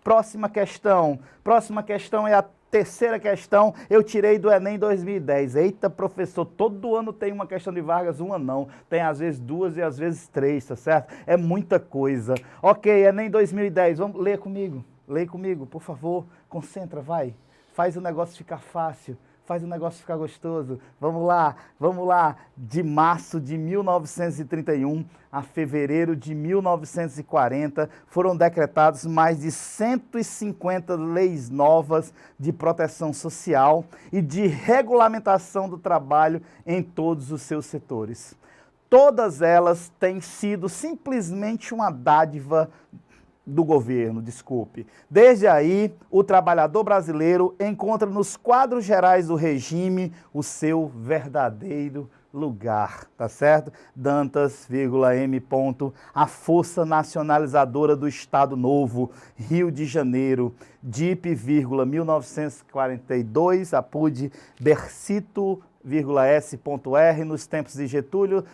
Próxima questão. Próxima questão é a terceira questão, eu tirei do Enem 2010. Eita, professor, todo ano tem uma questão de Vargas, uma não. Tem às vezes duas e às vezes três, tá certo? É muita coisa. Ok, Enem 2010, vamos ler comigo. Lê comigo, por favor. Concentra, vai. Faz o negócio ficar fácil. Faz o negócio ficar gostoso. Vamos lá, vamos lá. De março de 1931 a fevereiro de 1940, foram decretadas mais de 150 leis novas de proteção social e de regulamentação do trabalho em todos os seus setores. Todas elas têm sido simplesmente uma dádiva do governo, desculpe. Desde aí, o trabalhador brasileiro encontra nos quadros gerais do regime o seu verdadeiro lugar, tá certo? Dantas, M. A força nacionalizadora do Estado Novo, Rio de Janeiro, DIP, 1942, APUD, Bercito, S.R, nos tempos de Getúlio,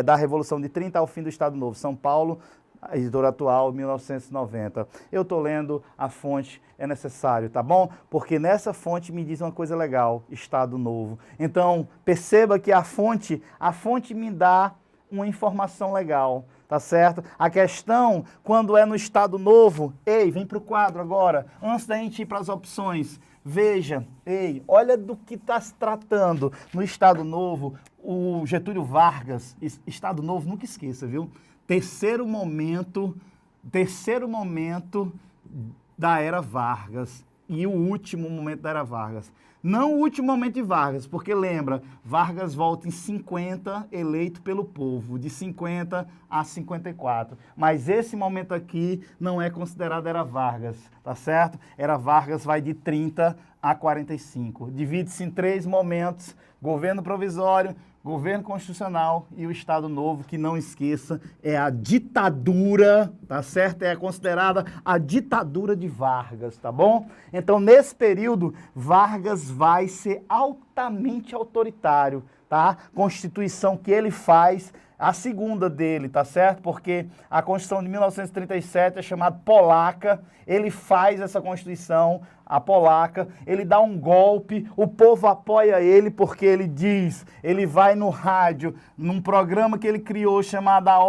da Revolução de 30 ao fim do Estado Novo, São Paulo, a editora atual, 1990. Eu estou lendo a fonte, é necessário, tá bom? Porque nessa fonte me diz uma coisa legal, Estado Novo. Então, perceba que a fonte me dá uma informação legal, tá certo? A questão, quando é no Estado Novo, vem para o quadro agora, antes da gente ir para as opções, veja, olha do que está se tratando no Estado Novo, o Getúlio Vargas, Estado Novo, nunca esqueça, viu? Terceiro momento da era Vargas e o último momento da era Vargas. Não o último momento de Vargas, porque lembra, Vargas volta em 50, eleito pelo povo, de 50 a 54. Mas esse momento aqui não é considerado era Vargas, tá certo? Era Vargas vai de 30 a 45. Divide-se em 3 momentos, governo provisório, governo constitucional e o Estado Novo, que não esqueça, é a ditadura, tá certo? É considerada a ditadura de Vargas, tá bom? Então, nesse período, Vargas vai ser altamente autoritário, tá? Constituição que ele faz, a segunda dele, tá certo? Porque a Constituição de 1937 é chamada polaca, ele faz essa Constituição, a polaca, ele dá um golpe, o povo apoia ele porque ele diz, ele vai no rádio, num programa que ele criou chamado A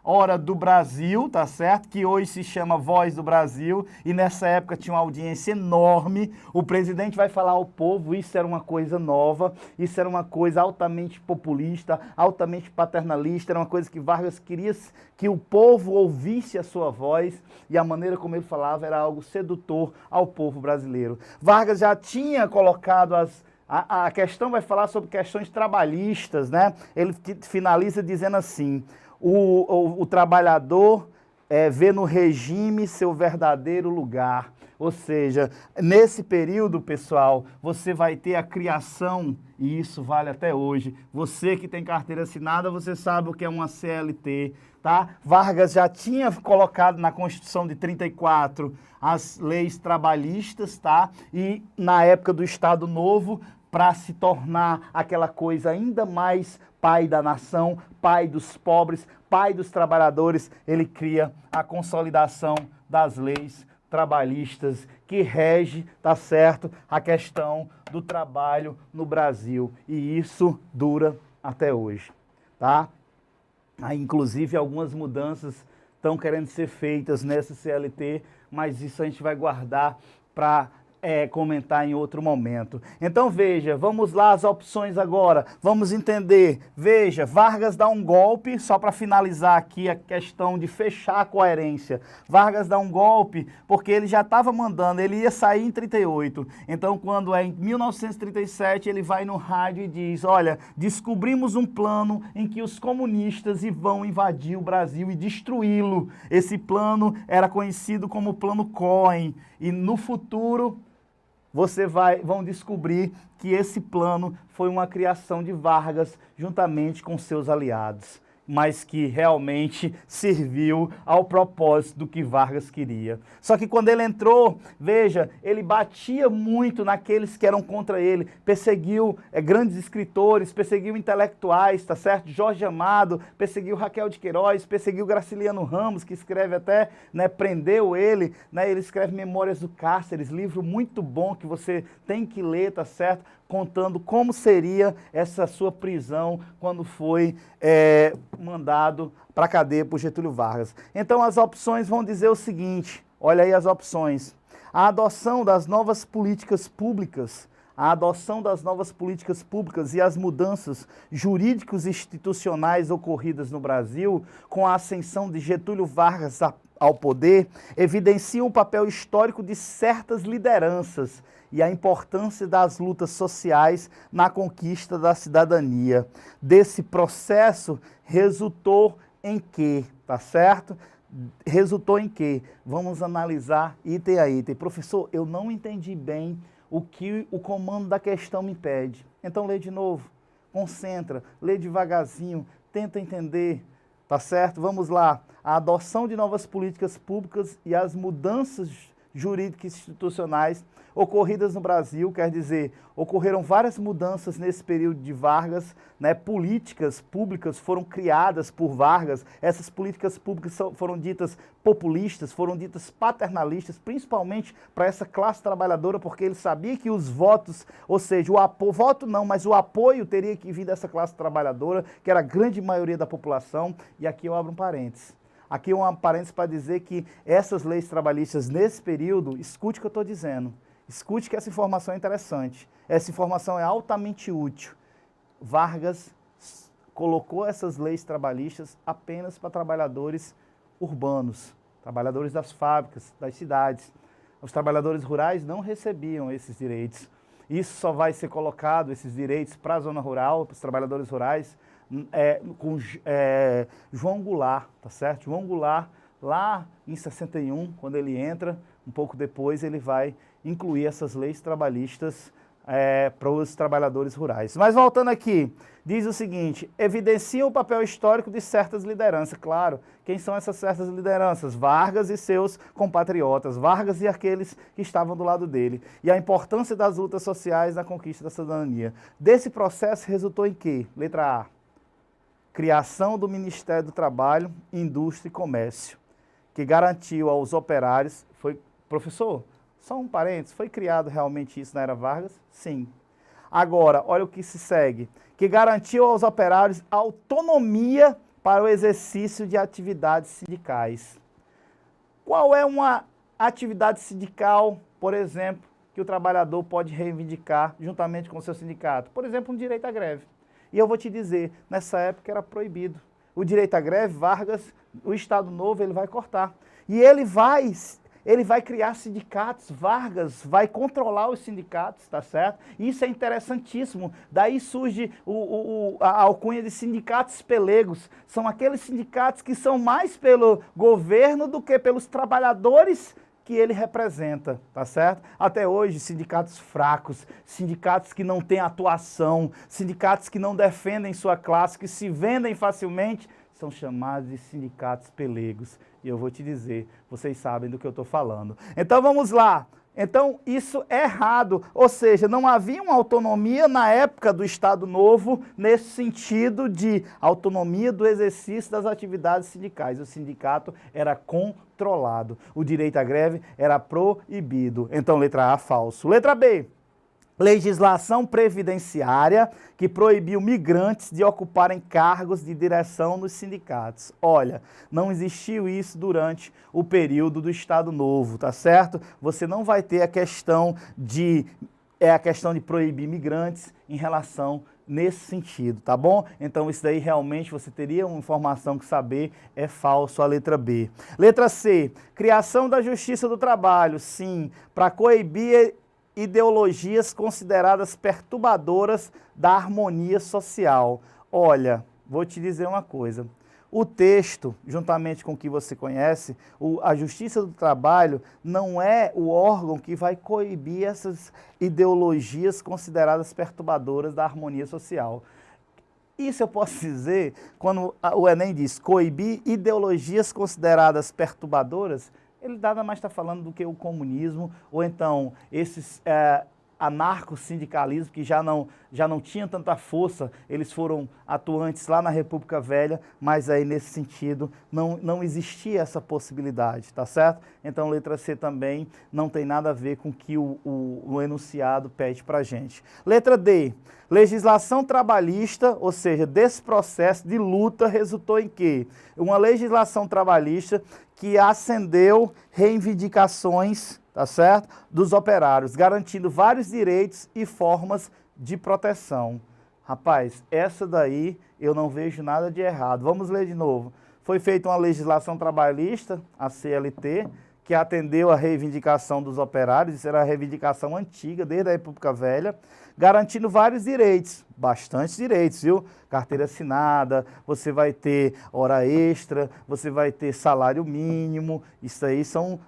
Hora do Brasil, tá certo? Que hoje se chama Voz do Brasil, e nessa época tinha uma audiência enorme, o presidente vai falar ao povo, isso era uma coisa nova, isso era uma coisa altamente populista, altamente paternalista, era uma coisa que Vargas queria que o povo ouvisse a sua voz, e a maneira como ele falava era algo sedutor ao povo brasileiro. Vargas já tinha colocado a questão vai falar sobre questões trabalhistas, né? Ele finaliza dizendo assim, o trabalhador vê no regime seu verdadeiro lugar. Ou seja, nesse período, pessoal, você vai ter a criação, e isso vale até hoje. Você que tem carteira assinada, você sabe o que é uma CLT, tá? Vargas já tinha colocado na Constituição de 34 as leis trabalhistas, tá? E na época do Estado Novo, para se tornar aquela coisa ainda mais pai da nação, pai dos pobres, pai dos trabalhadores, ele cria a consolidação das leis trabalhistas que rege, tá certo, a questão do trabalho no Brasil. E isso dura até hoje, tá? Aí, inclusive, algumas mudanças estão querendo ser feitas nessa CLT, mas isso a gente vai guardar para comentar em outro momento. Então veja, vamos lá as opções agora, vamos entender. Veja, Vargas dá um golpe, só para finalizar aqui a questão de fechar a coerência. Vargas dá um golpe porque ele já estava mandando, ele ia sair em 38. Então quando é em 1937 ele vai no rádio e diz, olha, descobrimos um plano em que os comunistas vão invadir o Brasil e destruí-lo. Esse plano era conhecido como Plano Cohen e no futuro vão descobrir que esse plano foi uma criação de Vargas juntamente com seus aliados. mas que realmente serviu ao propósito do que Vargas queria. Só que quando ele entrou, veja, ele batia muito naqueles que eram contra ele, perseguiu grandes escritores, perseguiu intelectuais, tá certo? Jorge Amado, perseguiu Raquel de Queiroz, perseguiu Graciliano Ramos, que escreve até, né, prendeu ele, né, ele escreve Memórias do Cárceres, livro muito bom que você tem que ler, tá certo? Contando como seria essa sua prisão quando foi mandado para a cadeia por Getúlio Vargas. Então as opções vão dizer o seguinte, olha aí as opções. A adoção das novas políticas públicas, e as mudanças jurídicos institucionais ocorridas no Brasil com a ascensão de Getúlio Vargas ao poder evidenciam o papel histórico de certas lideranças e a importância das lutas sociais na conquista da cidadania. Desse processo resultou em quê? Tá certo? Resultou em quê? Vamos analisar item a item. Professor, eu não entendi bem o que o comando da questão me pede. Então lê de novo, concentra, lê devagarzinho, tenta entender, tá certo? Vamos lá. A adoção de novas políticas públicas e as mudanças jurídicas e institucionais ocorridas no Brasil, quer dizer, ocorreram várias mudanças nesse período de Vargas, né? Políticas públicas foram criadas por Vargas, essas políticas públicas foram ditas populistas, foram ditas paternalistas, principalmente para essa classe trabalhadora, porque ele sabia que os votos, ou seja, voto não, mas o apoio teria que vir dessa classe trabalhadora, que era a grande maioria da população, e aqui eu abro um parênteses. Aqui um parênteses para dizer que essas leis trabalhistas nesse período, escute o que eu estou dizendo, escute que essa informação é interessante, essa informação é altamente útil. Vargas colocou essas leis trabalhistas apenas para trabalhadores urbanos, trabalhadores das fábricas, das cidades. Os trabalhadores rurais não recebiam esses direitos. Isso só vai ser colocado, esses direitos, para a zona rural, para os trabalhadores rurais, com João Goulart, tá certo? João Goulart, lá em 61, quando ele entra, um pouco depois ele vai incluir essas leis trabalhistas para os trabalhadores rurais. Mas voltando aqui, diz o seguinte, evidencia o papel histórico de certas lideranças. Claro, quem são essas certas lideranças? Vargas e seus compatriotas, Vargas e aqueles que estavam do lado dele. E a importância das lutas sociais na conquista da cidadania. Desse processo resultou em quê? Letra A. Criação do Ministério do Trabalho, Indústria e Comércio, que garantiu aos operários, professor, só um parênteses, foi criado realmente isso na era Vargas? Sim. Agora, olha o que se segue, que garantiu aos operários autonomia para o exercício de atividades sindicais. Qual é uma atividade sindical, por exemplo, que o trabalhador pode reivindicar juntamente com o seu sindicato? Por exemplo, um direito à greve. E eu vou te dizer, nessa época era proibido. O direito à greve, Vargas, o Estado Novo, ele vai cortar. E ele vai criar sindicatos, Vargas vai controlar os sindicatos, tá certo? Isso é interessantíssimo. Daí surge a alcunha de sindicatos pelegos. São aqueles sindicatos que são mais pelo governo do que pelos trabalhadores que ele representa, tá certo? Até hoje, sindicatos fracos, sindicatos que não têm atuação, sindicatos que não defendem sua classe, que se vendem facilmente, são chamados de sindicatos pelegos. E eu vou te dizer, vocês sabem do que eu estou falando. Então vamos lá. Então isso é errado, ou seja, não havia uma autonomia na época do Estado Novo nesse sentido de autonomia do exercício das atividades sindicais. O sindicato era controlado, o direito à greve era proibido. Então letra A, falso. Letra B. Legislação previdenciária que proibiu migrantes de ocuparem cargos de direção nos sindicatos. Olha, não existiu isso durante o período do Estado Novo, tá certo? Você não vai ter a questão de proibir migrantes em relação nesse sentido, tá bom? Então isso daí realmente você teria uma informação que saber, é falso a letra B. Letra C, criação da Justiça do Trabalho, sim, para coibir ideologias consideradas perturbadoras da harmonia social. Olha, vou te dizer uma coisa. O texto, juntamente com o que você conhece, a Justiça do Trabalho não é o órgão que vai coibir essas ideologias consideradas perturbadoras da harmonia social. Isso eu posso dizer quando o Enem diz coibir ideologias consideradas perturbadoras, ele nada mais está falando do que o comunismo, ou então esses anarco-sindicalismo que já não tinha tanta força, eles foram atuantes lá na República Velha, mas aí nesse sentido não existia essa possibilidade, tá certo? Então letra C também não tem nada a ver com o que o enunciado pede para a gente. Letra D, legislação trabalhista, ou seja, desse processo de luta resultou em quê? Uma legislação trabalhista que acendeu reivindicações, tá certo? Dos operários, garantindo vários direitos e formas de proteção. Rapaz, essa daí eu não vejo nada de errado. Vamos ler de novo. Foi feita uma legislação trabalhista, a CLT, que atendeu a reivindicação dos operários, isso era a reivindicação antiga, desde a República Velha, garantindo vários direitos, bastantes direitos, viu? Carteira assinada, você vai ter hora extra, você vai ter salário mínimo, isso aí são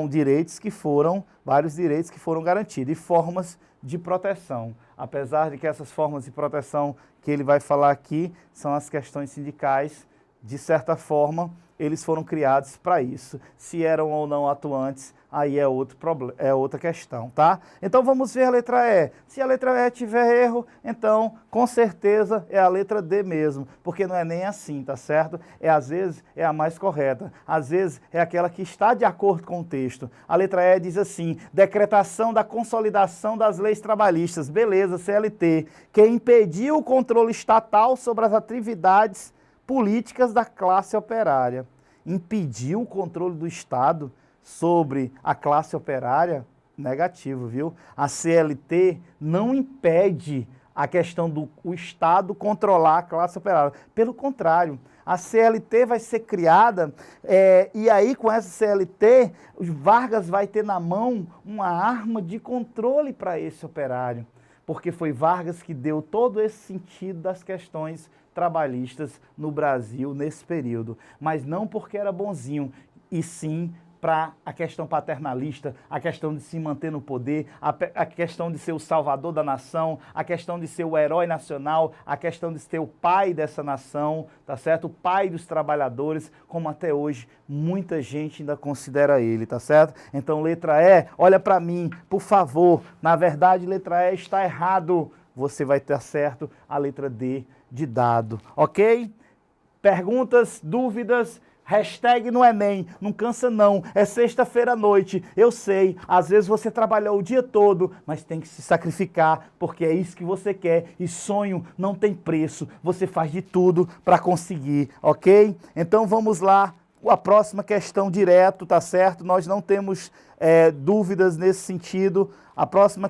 direitos que foram, vários direitos que foram garantidos, e formas de proteção. Apesar de que essas formas de proteção que ele vai falar aqui são as questões sindicais, de certa forma, eles foram criados para isso. Se eram ou não atuantes, aí é outro problema, é outra questão, tá? Então vamos ver a letra E. Se a letra E tiver erro, então com certeza é a letra D mesmo, porque não é nem assim, tá certo? Às vezes é a mais correta, às vezes é aquela que está de acordo com o texto. A letra E diz assim: decretação da consolidação das leis trabalhistas, beleza, CLT, que impediu o controle estatal sobre as atividades políticas da classe operária. Impediu o controle do Estado sobre a classe operária? Negativo, viu? A CLT não impede a questão do Estado controlar a classe operária. Pelo contrário, a CLT vai ser criada e aí com essa CLT, Vargas vai ter na mão uma arma de controle para esse operário, porque foi Vargas que deu todo esse sentido das questões trabalhistas no Brasil nesse período, mas não porque era bonzinho, e sim para a questão paternalista, a questão de se manter no poder, a questão de ser o salvador da nação, a questão de ser o herói nacional, a questão de ser o pai dessa nação, tá certo? O pai dos trabalhadores, como até hoje muita gente ainda considera ele, tá certo? Então letra E, olha para mim, por favor, na verdade letra E está errado, você vai ter certo a letra D de dado, ok? Perguntas, dúvidas? Hashtag no Enem, não cansa não, é sexta-feira à noite, eu sei, às vezes você trabalhou o dia todo, mas tem que se sacrificar, porque é isso que você quer, e sonho não tem preço, você faz de tudo para conseguir, ok? Então vamos lá, a próxima questão direto, tá certo? Nós não temos dúvidas nesse sentido, a próxima